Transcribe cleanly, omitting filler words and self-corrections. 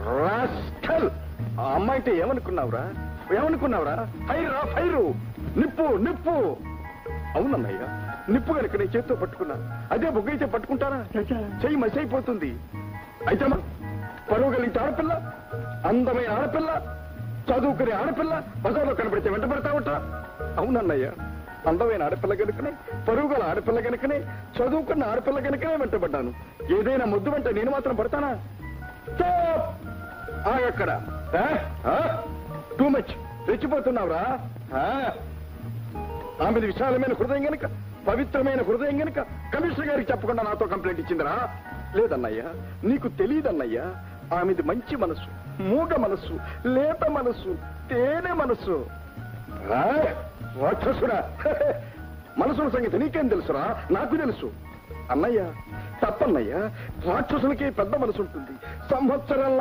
Rascal! ఆ అమ్మాయి అంటే ఏమనుకున్నావురా? ఫైరు నిప్పు నిప్పు. అవునన్నయ్య, నిప్పు కనుక నేను చేతితో పట్టుకున్నా, అదే బొగ్గైతే పట్టుకుంటారా? చెయ్యి మసి అయిపోతుంది. అయితే పరువు కలిగితే ఆడపిల్ల, అందమైన ఆడపిల్ల, చదువుకునే ఆడపిల్ల బజార్లో కనబడితే వెంట పడతావట. అవునన్నయ్య, అందమైన ఆడపిల్ల కనుకనే, పరువు గల ఆడపిల్ల కనుకనే, చదువుకున్న ఆడపిల్ల కనుకనే వెంటబడ్డాను. ఏదైనా ముద్దు వెంట నేను మాత్రం పడతానా? అక్కడ టూ మచ్ రెచ్చిపోతున్నావురా. ఆమెది విశాలమైన హృదయం గనుక, పవిత్రమైన హృదయం గనుక కమిషనర్ గారికి చెప్పకుండా నాతో కంప్లైంట్ ఇచ్చిందిరా. లేదన్నయ్యా, నీకు తెలియదన్నయ్యా. ఆమెది మంచి మనసు, మూగ మనస్సు, లేత మనస్సు, తేనె మనస్సు. రాక్షసుడా! మనసుల సంగతి నీకేం తెలుసురా? నాకు తెలుసు అన్నయ్య. తప్పన్నయ్యా, రాక్షసులకి పెద్ద మనసు ఉంటుంది. సంవత్సరం